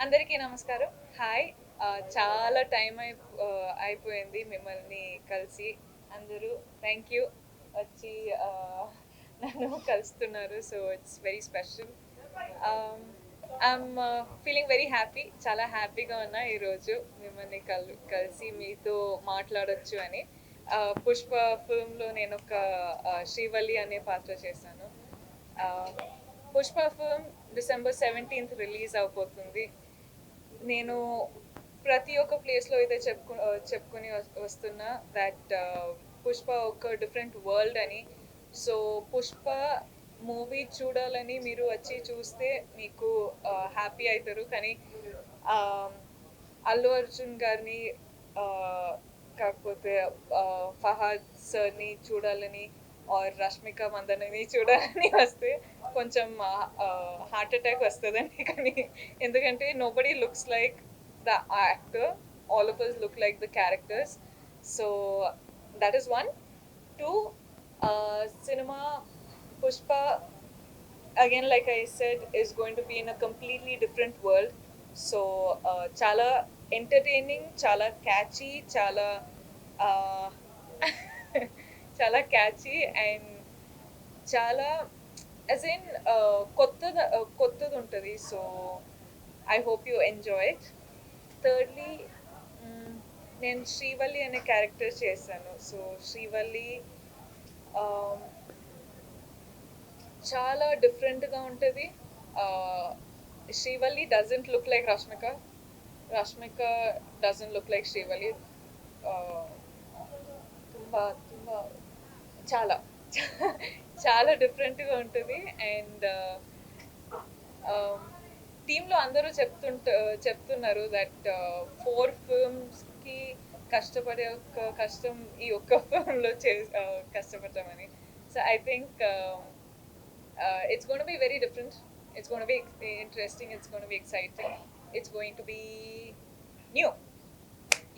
అందరికీ నమస్కారం. హాయ్. చాలా టైం అయిపోయింది మిమ్మల్ని కలిసి. అందరూ థ్యాంక్ యూ వచ్చి నన్ను కలుస్తున్నారు. So it's very special. I'm feeling very happy. చాలా హ్యాపీగా ఉన్నా ఈరోజు మిమ్మల్ని కలిసి మీతో మాట్లాడొచ్చు అని. పుష్ప ఫిల్మ్లో నేను ఒక శ్రీవల్లి అనే పాత్ర చేశాను. Pushpa film December 17th release అవబోతుంది. నేను ప్రతి ఒక్క ప్లేస్లో అయితే చెప్పుకొని వస్తున్నా దట్ పుష్ప ఒక డిఫరెంట్ వరల్డ్ అని. సో పుష్ప మూవీ చూడాలని మీరు వచ్చి చూస్తే మీకు హ్యాపీ అవుతారు. కానీ అల్లు అర్జున్ గారిని కాకపోతే ఫహాద్ సార్ని చూడాలని ఆర్ రష్మిక మందనని చూడాలని వస్తే కొంచెం హార్ట్ అటాక్ వస్తుందండి. కానీ ఎందుకంటే nobody looks like the actor, all of us look like the characters. So that is one. Two, cinema Pushpa, again like I said, is going to be in a completely different world. So chala entertaining, chala catchy, chala uh, chala catchy and chala as in kottadu untadi. So I hope you enjoy it. Thirdly, నేను శ్రీవల్లి అనే character చేశాను. So Srivalli చాలా డిఫరెంట్గా ఉంటుంది. Srivalli doesn't look like Rashmika, Rashmika doesn't look like Srivalli. ತುಂಬ ತುಂಬ చాలా చాలా డిఫరెంట్గా ఉంటుంది. అండ్ టీంలో అందరూ చెప్తున్నారు దట్ 4 ఫిల్మ్స్కి కష్టపడే ఒక కష్టం ఈ ఒక్క ఫిల్మ్లో కష్టపడతామని. So I think it's going to be very different. It's going to be interesting. It's going to be exciting. It's going to be new.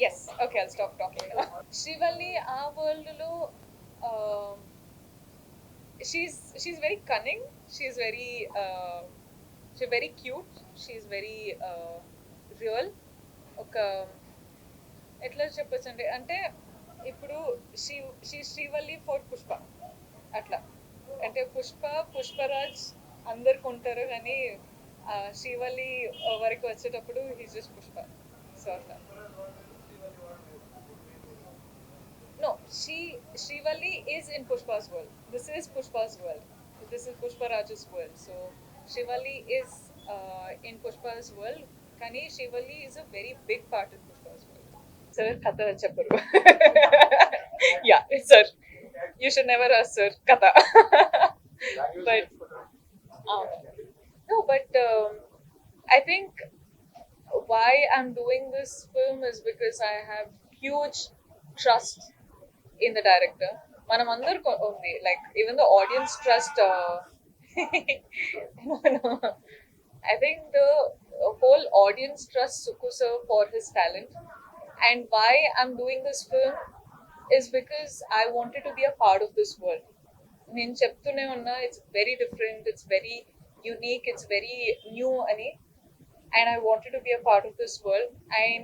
Yes. Okay, I'll stop talking now. Shrivalli, our world lo, um, she's very cunning. She's very cute. She's very real. ఒక ఎట్లా చెప్పొచ్చండి అంటే ఇప్పుడు Srivalli for Pushpa అట్లా. అంటే పుష్పరాజ్ అందరికి ఉంటారు కానీ శ్రీవల్లి వరకు వచ్చేటప్పుడు హీస్ జస్ట్ పుష్ప. సో అట్లా. No, Shrivalli is in Pushpa's world. This is Pushpa's world. This is Pushpa Raj's world. So Shrivalli is in Pushpa's world. Kani Shrivalli is a very big part in Pushpa's world. Sir, Katha Chapuru. Yeah, sir. You should never ask sir Katha. But no, but I think why I'm doing this film is because I have huge trust in the director. మనం అందరికి ఉంది, like even the audience trust. No. I think the whole audience trusts Suku sir for his talent. And why I'm doing this film is because I wanted to be a part of this world. నేను చెప్తూనే ఉన్నా, it's very different, it's very unique, it's very new అని. And I wanted to be a part of this world. And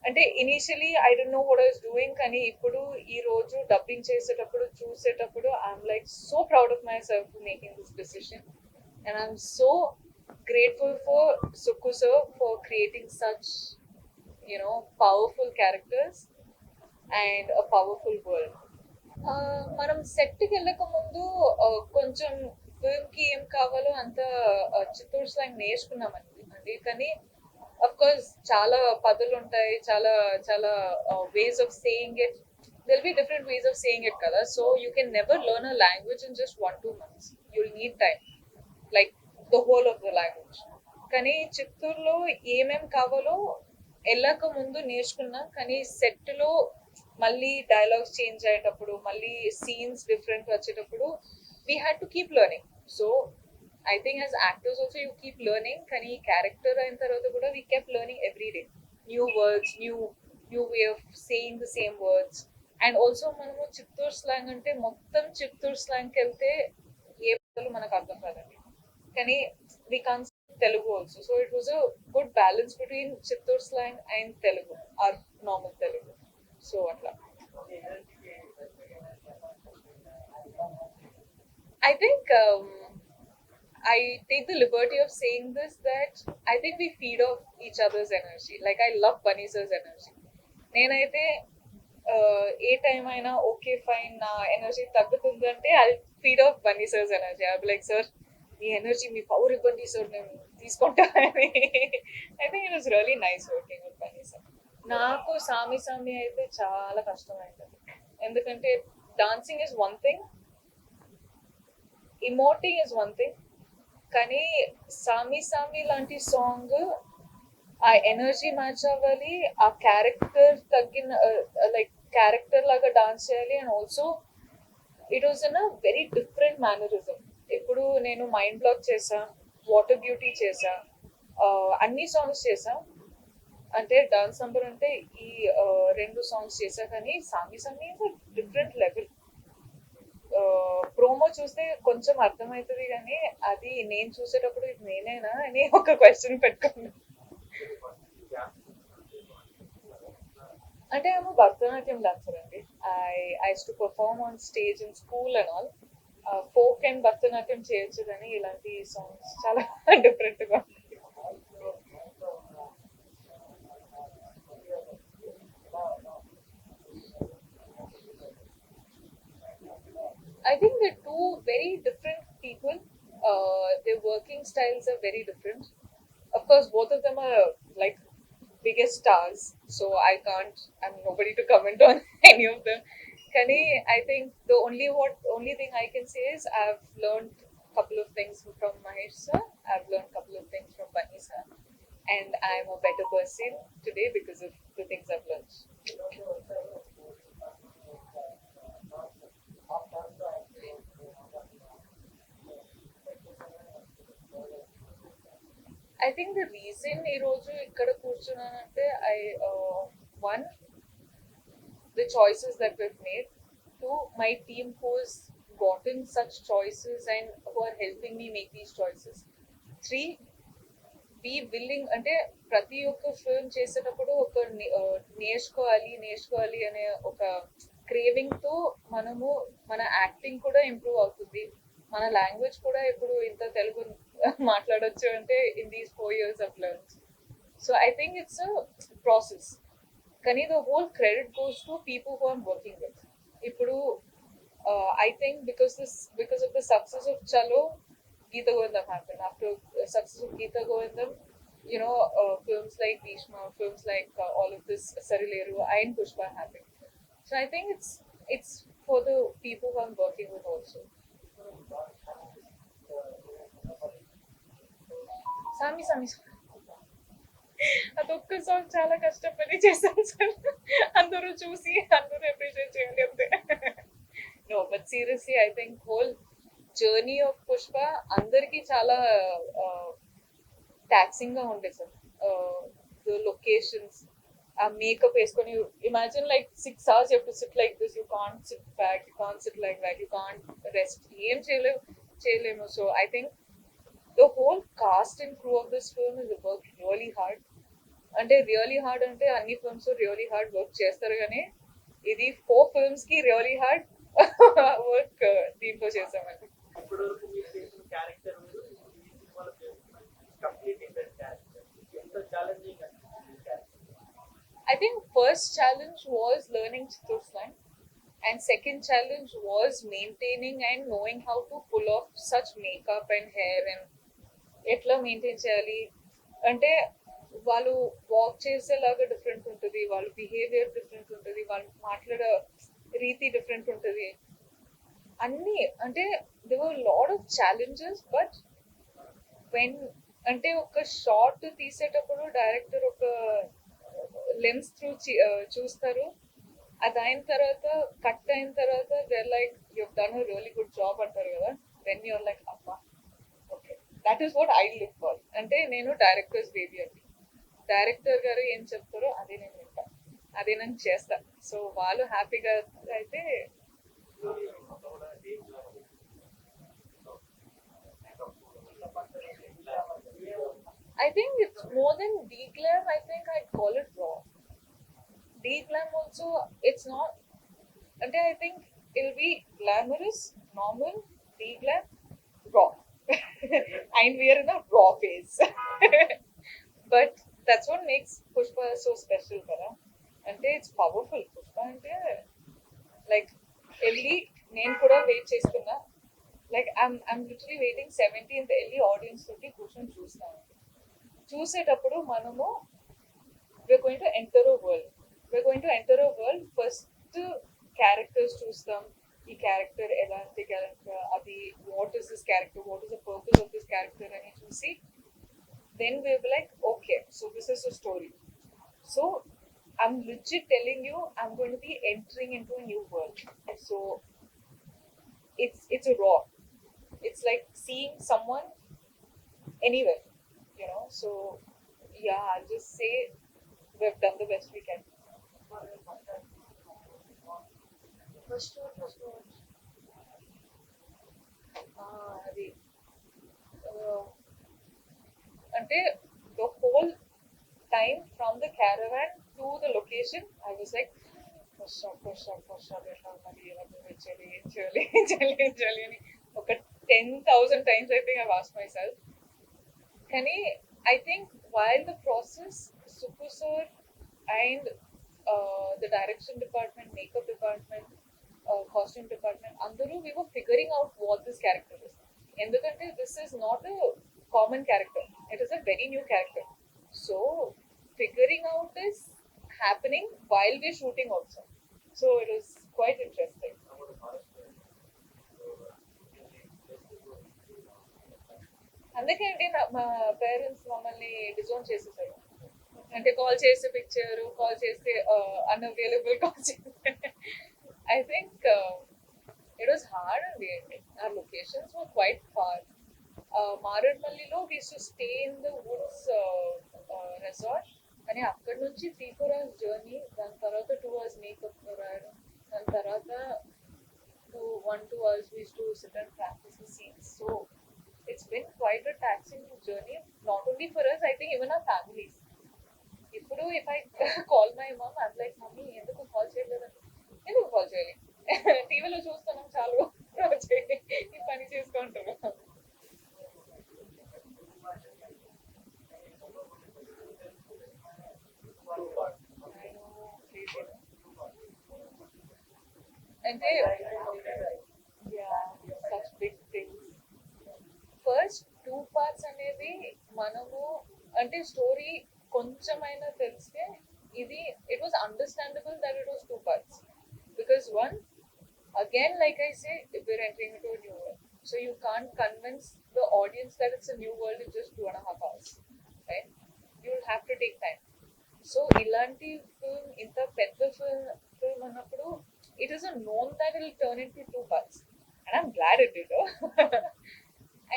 అంటే initially I don't know what I was doing. కానీ ఇప్పుడు ఈ రోజు dubbing చేసేటప్పుడు చూసేటప్పుడు I'm like so proud of my self making this decision. And I'm so grateful for Sukku sir for creating such powerful characters and a powerful world. మనం సెట్కి వెళ్ళక ముందు కొంచెం ఫిల్మ్కి ఏం కావాలో అంత చిత్తూరు స్లాంగ్ నేర్చుకున్నామండి. కానీ of course చాలా పదులు ఉంటాయి, చాలా చాలా ways of saying it. There'll be different ways of saying it kada. So you can never learn a language in just 1-2 months. You'll need time, like the whole of the language. కానీ చిత్తూరులో ఏమేం కావాలో వెళ్ళక ముందు నేర్చుకున్నా. కానీ సెట్లో మళ్ళీ డైలాగ్స్ చేంజ్ అయ్యేటప్పుడు, మళ్ళీ సీన్స్ డిఫరెంట్ వచ్చేటప్పుడు we had to keep learning. So I think as actors also you keep learning. Kani character ayin tarvata kuda we kept learning every day. New words, new way of saying the same words. And also మనము Chittoor slang అంటే మొత్తం చిత్తూరు స్లాంగ్కి వెళ్తే ఏ పదాలు మనకు అర్థం కాదండి. కానీ we can't Telugu also. So it was a good balance between Chittor slang and Telugu, our normal Telugu. So atla. I think I take the liberty of saying this that I think we feed off each other's energy. Like I love Bunny sir's energy. నేనైతే ఏ time అయినా okay fine నా energy తగ్గుతుందంటే I feed off Bunny sir's energy I like sir మీ energy మీ power ఇవ్వండి sir నేను తీసుకుంటా అని I think it was really nice working with Bunny sir. నాకు సామి సామి అయితే చాలా కష్టమైంది ఎందుకంటే dancing is one thing, emoting is one thing, కానీ సామి సామి లాంటి సాంగ్ ఆ ఎనర్జీ మ్యాచ్ అవ్వాలి, ఆ క్యారెక్టర్ తగ్గిన లైక్ క్యారెక్టర్ లాగా డాన్స్ చేయాలి. And also it was in a very different mannerism. ఇప్పుడు నేను మైండ్ బ్లాక్ చేసా, వాటర్ బ్యూటీ చేసా, అన్ని సాంగ్స్ చేసా. అంటే డాన్స్ నంబర్ అంటే ఈ రెండు సాంగ్స్ చేసా, కానీ సామి సామి డిఫరెంట్ లెవెల్. ప్రోమో చూస్తే కొంచెం అర్థమవుతుంది కానీ అది నేను చూసేటప్పుడు ఇది నేనేనా అని ఒక క్వశ్చన్ పెట్టుకున్నాను. అంటే ఏమో భరతనాట్యం డాన్సర్ అండి. I to perform on stage in school and all. Folk and Bharatanatyam చేయొచ్చు కానీ ఇలాంటి సాంగ్స్ చాలా డిఫరెంట్ గా. I think they're two very different people. Their working styles are very different. Of course, both of them are like biggest stars, so I'm nobody to comment on any of them. Kani, I think the only thing I can say is I've learned a couple of things from Mahesh sir. I've learned a couple of things from Bunny sir, and I'm a better person today because of the things I've learned. I think the reason ఈ రోజు ఇక్కడ కూర్చున్నానంటే one, the choices that we've made. Two, my team who's gotten such choices and who are helping me make these choices. Three, be willing అంటే ప్రతి ఒక్క film చేసేటప్పుడు ఒక నేర్చుకోవాలి అనే ఒక క్రేవింగ్ తో మనము మన యాక్టింగ్ కూడా ఇంప్రూవ్ అవుతుంది, మన లాంగ్వేజ్ కూడా ఇప్పుడు ఇంత తెలుగు మాట్లాడొచ్చు అంటే in these 4 years of learn. So I think it's a process. కానీ the whole credit goes to people who I'm working with. ఇప్పుడు I think because of the success of Chalo, Geeta Govindam happened. After success of Geeta Govindam, films like Bhishma, films like all of this Sarileru and Pushpa happened. So I think it's for the people who I'm working with also. సామి సామి అదొక్క song చాలా కష్టపడి చేశాను sir. అందరూ చూసి అందరూ appreciate చేయాలి అంతే. No but seriously I think whole journey of Pushpa అందరికి చాలా టాక్సింగ్ గా ఉండే సార్. ద లొకేషన్స్, ఆ మేకప్ వేసుకొని imagine like 6 hours you have to sit like this, you can't sit back, you can't sit like that, you can't rest, ఏం చేయలేము. So I think the whole cast and crew of this film is worked really hard. అంటే really hard అంటే అన్ని films really hard work చేస్తారు, కానీ ఇది 4 films కి really hard work దీంట్లో చేసామండి. I think first challenge was learning Chittor slang, and second challenge was maintaining and knowing how to pull off such makeup and hair and ఎట్లా maintain చేయాలి. అంటే వాళ్ళు వాక్ చేసేలాగా డిఫరెంట్ ఉంటుంది, వాళ్ళ బిహేవియర్ డిఫరెంట్ ఉంటుంది, వాళ్ళు మాట్లాడే రీతి డిఫరెంట్ ఉంటుంది. అన్నీ అంటే they were lot of challenges. But when అంటే ఒక షార్ట్ తీసేటప్పుడు డైరెక్టర్ ఒక లెన్స్ త్రూ చూస్తారు, అది అయిన తర్వాత కట్ అయిన తర్వాత there like you done a really good job అంటారు కదా. వెన్ యూర్ లైక్ అబ్బా okay, that is what I look for. అంటే నేను డైరెక్టర్స్ బేబీ అండి. డైరెక్టర్ గారు ఏం చెప్తారో అదే నేను వింటా, అదే నేను చేస్తా. సో వాళ్ళు హ్యాపీగా అయితే I think it's more than de-glam. I think I'd call it raw. De-glam also, it's not. And I think it'll be glamorous, normal, de-glam, raw. And we are in a raw phase. But that's what makes Pushpa so special, Kara. And it's powerful. Pushpa and like Ellie, నేను కూడా wait చేస్తున్నా. Like I'm literally waiting 17th Ellie audience తోటి కూర్చొని చూస్తాను. చూసేటప్పుడు మనము we're going to enter a world. We're going to enter a world. First characters చూస్తాం. ఈ క్యారెక్టర్ ఎలాంటి క్యారెక్టర్, అది what is this character, what is the purpose of this character అని చూసి then we'll be like, okay, so this is the story. So I'm legit telling you, I'm going to be entering into a new world. So it's a raw. It's like seeing someone anywhere, you know. So yeah, I'll just say we've done the best we can. అది అంటే the whole time from the caravan to the location, I was like, first shot, ఎట్లా ఉన్నది, ఏం చేయాలి, ఏం చేయాలి, ఏం చేయాలి, ఏం చేయాలి అని ఒక 10,000 times I think I've asked myself. కానీ I think while the process, Suku sir and the direction department, makeup department, costume department, అందరూ we were figuring out what this character is. ఎందుకంటే this is not a common character. It is a very new character. So figuring out is happening while we're shooting also. So it was quite interesting. అందుకే అండి మా parents మమ్మల్ని disown చేసేసారు. అంటే call చేస్తే picture, call చేస్తే unavailable, call చేస్తే I think it was hard అండి. our locations were quite far. మారేడ్మల్లిలో we used to stay in the woods resort. కానీ అక్కడ నుంచి 3-4 hours జర్నీ, దాని తర్వాత 2 hours మేకప్ రాయడం, దాని తర్వాత 1-2 hours we used to sit and practice the scenes. So it's been quite a taxing journey, not only for us, I think even our families. ఇప్పుడు if I call my mom, I'm like, mummy ఎందుకు call చేయలేదంటే, ఎందుకు call చేయాలి, టీవీలో చూస్తున్నాం చాలు, ఈ పని చేసుకుంటారు. అంటే such big things. First 2 parts అనేది మనము అంటే స్టోరీ కొంచెమైనా తెలిస్తే ఇది it was understandable that it was 2 parts. Because one, again, like I say, we're entering into a new world. So you can't convince the audience that it's a new world in just 2.5 hours. Right? You'll have to take time. So ఇలాంటి film, ఇంత పెద్ద film అన్నప్పుడు it is a known that it will turn into 2 parts. And I'm glad it did.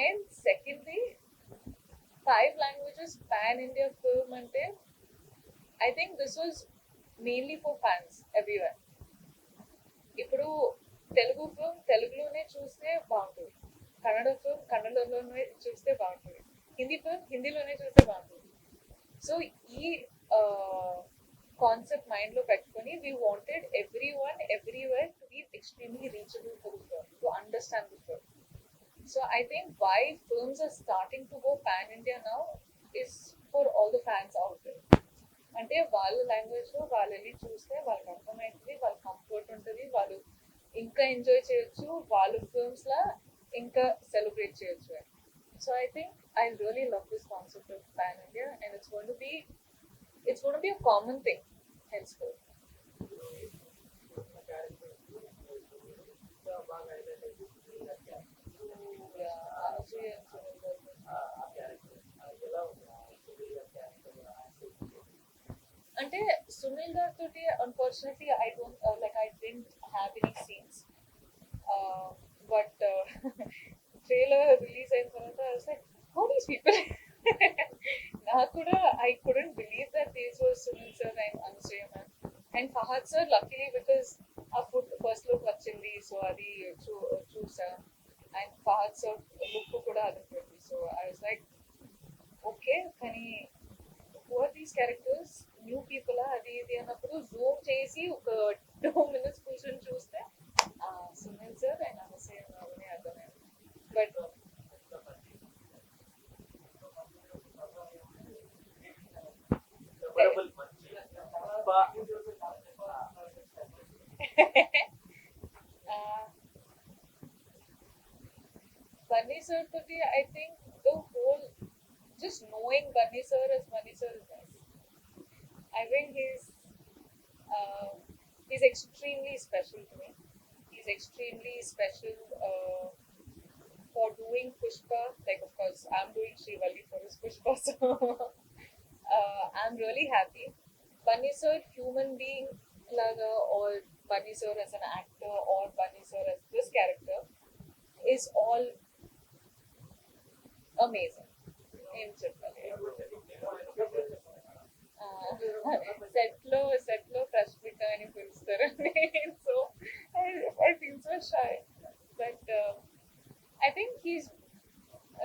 And secondly, 5 languages pan-India film ante, I think this was mainly for fans everywhere. ఇప్పుడు Telugu film తెలుగులోనే చూస్తే బాగుంటుంది, Kannada film కన్నడలోనే చూస్తే బాగుంటుంది, Hindi film హిందీలోనే చూస్తే బాగుంటుంది. So ఈ concept mind లో పెట్టుకొని we wanted everyone everywhere to be extremely reachable for the film, to understand the film. So I think why films are starting to go pan India now is for all the fans out there. అంటే వాళ్ళ language లో వాళ్ళు వెళ్ళి చూస్తే వాళ్ళకి అర్థమవుతుంది, వాళ్ళ comfort ఉంటుంది, వాళ్ళు ఇంకా ఎంజాయ్ చేయొచ్చు, వాళ్ళ ఫిల్మ్స్ లా ఇంకా సెలబ్రేట్ చేయొచ్చు. So I think I really love this concept of pan India, and it's going to be a common thing henceforth. Yeah, honestly, అంటే సునీల్ గారి తోటి unfortunately I don't I didn't have any scenes. But trailer release అయిన తర్వాత I was like, how these people. నాకు కూడా I couldn't believe that these was Sunil sir and Anasuya ma'am and Fahadh sir. Luckily because ఆ food first look వచ్చింది, so అది చూసా. And Fahadh sir look కూడా అది. So I was like, okay, కానీ audience characters new people అది ఇది అన్నప్పుడు జూమ్ చేసి ఒక 2 minutes కూర్చొని చూస్తే సునీల్ సార్ అండ్ అనసూయ అని అర్థమైంది. But Bunny Sir to be, I think the whole just knowing Bunny Sir as Bunny Sir is nice. I think uh, he's extremely special to me. He's extremely special for doing Pushpa. Like of course I'm doing Srivalli for his Pushpa, so I'm really happy. Bunny Sir, human being laga, or Bunny Sir as an actor, or Bunny Sir as this character is all amazing. ఏం చెప్పాలి సెట్లో రష్మిక అని పిలుస్తారండి. So I feel so shy, but I think he's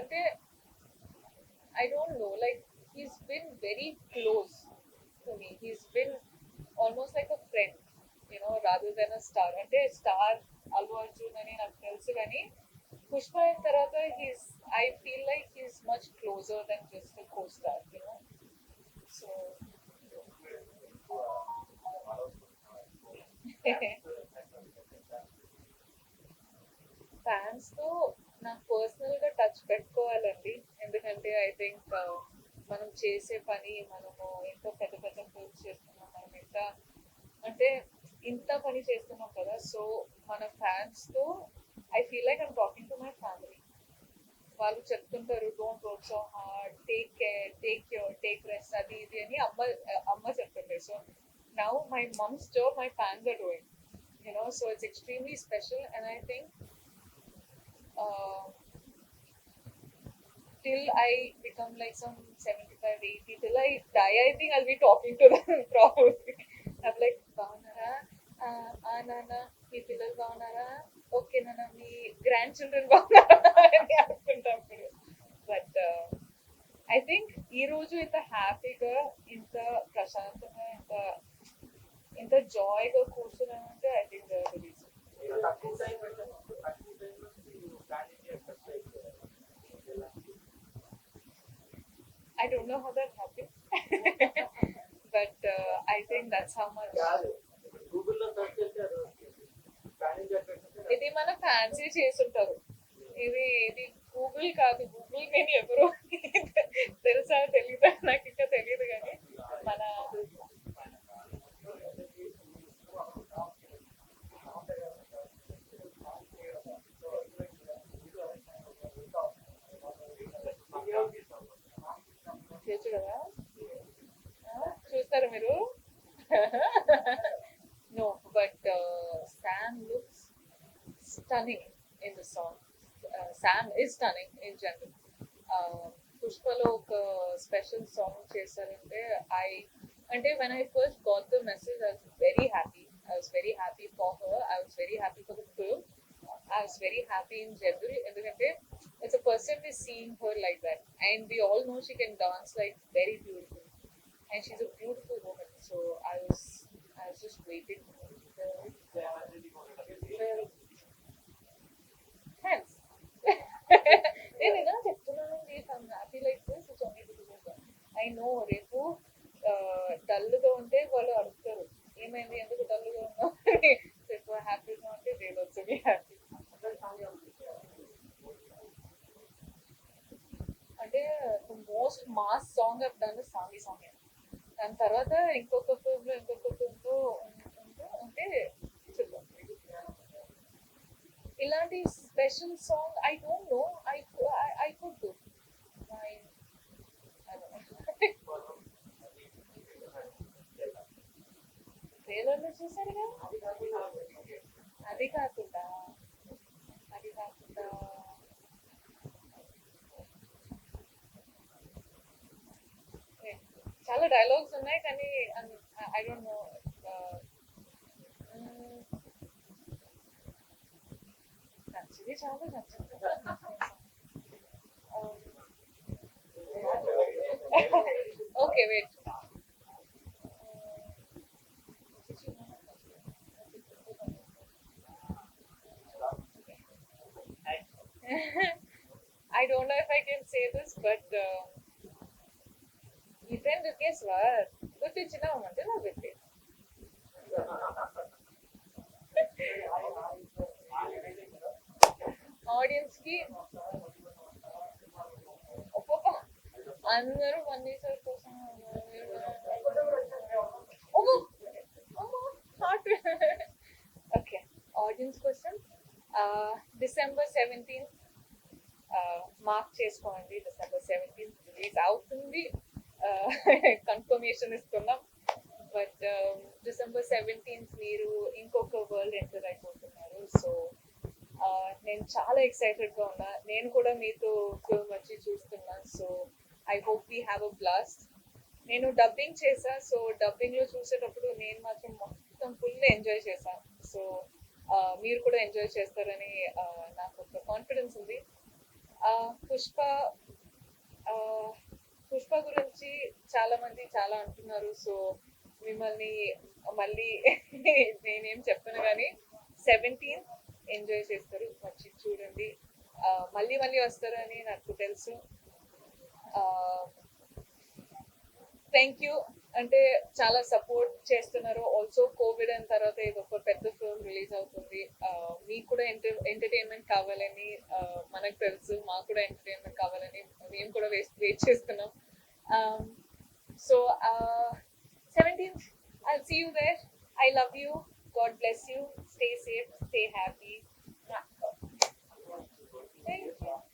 అంటే I don't know, like he's been very close to me. He's been almost like a friend, you know, rather than a star. అంటే star Allu Arjun అని నాకు తెలుసు, కానీ పుష్ప అయిన తర్వాత I feel like he's much closer than just co star, you know. So fans తో నాకు personal గా టచ్ పెట్టుకోవాలండి. ఎందుకంటే ఐ థింక్ మనం చేసే పని, మనము ఎంతో పెద్ద పెద్ద ఫిల్మ్స్ చేస్తున్నాం, మనం ఎంత అంటే ఇంత పని చేస్తున్నాం కదా. సో మన ఫ్యాన్స్ తో I feel like I'm talking to my family. వాళ్ళు చెప్తుంటారు don't work so hard, take care, take rest, అది ఇది అని అమ్మ చెప్తుంటారు. So now my mum's job my fans are doing, you know. So it's extremely special, and I think till I become like some 75, 80, till I die, I think I'll be talking to them probably. I'm like, Baunara, Nana, మీ పిల్లలు బాగున్నారా, okay నాన్న, మీ grand children బాగున్నారా అని అనుకుంటాను. But I think ఈ రోజు ఇంత హ్యాపీగా, ఇంత ప్రశాంతంగా, ఇంత జాయ్గా కూర్చున్నానంటే I think the reason. I don't know how that happened, but I think that's how much. ఇది మన ఫ్యాన్సీ చేసుంటారు. ఇది గూగుల్ కాదు, గూగుల్ నేను ఎవరు తెలుసా తెలీదా నాకు ఇంకా తెలియదు, కానీ మన చేయొచ్చు కదా. చూస్తారా మీరు? No, but Sam looks stunning in the song. Sam is stunning in general. పుష్పలో ఒక స్పెషల్ సాంగ్ చేశారంటే అంటే when I first got the message, I was very happy. I was very happy for her. I was very happy for the film. I was very happy in general. ఎందుకంటే it's a person is seeing her like that, and we all know she can dance like very beautiful, and she's a beautiful woman. So I was just waiting. Thanks. నేను ఇలా చెప్తున్నానండి, I'm happy like this. It's only because of that. I know రేపు డల్గా ఉంటే వాళ్ళు అడుగుతారు ఏమైంది, ఎందుకు డల్గా ఉన్నావు. రేపు హ్యాపీగా ఉంటే they will also be happy. అంటే most mass song of done song song. దాని తర్వాత ఇంకొక ఫిల్మ్లో ఉంటే చూద్దాం. ఇలాంటి special song I don't no, I could do. ట్రైలర్లో చూసారు కదా. అది కాకుండా చాలా డైలాగ్స్ ఉన్నాయి, కానీ ఐ డోంట్ నో. నచ్చింది, చాలా నచ్చింది. Okay wait, I don't know if I can say this, but ఈ ఫ్రెండ్ దుర్గేశ్వర్ గుర్తించినామంటే నా పెట్టి ఆడియన్స్ కి ఒక్కొక్క అందరూ పనిచేసారు కోసం ఓకే ఆడియన్స్ కోసం డిసెంబర్ 17th మార్క్ చేసుకోండి. డిసెంబర్ 17th రిలీజ్ అవుతుంది. కన్ఫర్మేషన్ ఇస్తున్నాం. బట్ డిసెంబర్ 17th మీరు ఇంకొక వరల్డ్ ఎంటర్ అయిపోతున్నారు. సో నేను చాలా ఎక్సైటెడ్ గా ఉన్నా. నేను కూడా మీతో ఫిల్మ్ వచ్చి చూస్తున్నా. So I hope we have a blast. నేను డబ్బింగ్ చేశా. సో డబ్బింగ్ లో చూసేటప్పుడు నేను మాత్రం మొత్తం ఫుల్ ఎంజాయ్ చేశాను. సో మీరు కూడా ఎంజాయ్ చేస్తారని నాకు ఒక కాన్ఫిడెన్స్ ఉంది. పుష్ప పుష్ప గురించి చాలా మంది చాలా అంటున్నారు. సో మిమ్మల్ని మళ్ళీ నేనేం చెప్పను కానీ 17th ఎంజాయ్ చేస్తారు. వచ్చి చూడండి. మళ్ళీ మళ్ళీ వస్తారు అని నాకు తెలుసు. Thank you. అంటే చాలా సపోర్ట్ చేస్తున్నారు. ఆల్సో కోవిడ్ అయిన తర్వాత ఇది ఒక పెద్ద ఫిల్మ్ రిలీజ్ అవుతుంది. మీకు కూడా ఎంటర్టైన్మెంట్ కావాలని మనకు తెలుసు. మాకు కూడా ఎంటర్టైన్మెంట్ కావాలని మేము కూడా వెయిట్ చేస్తున్నాం. So 17th I'll see you there. I love you. God bless you. Stay safe. Stay happy. Thank you.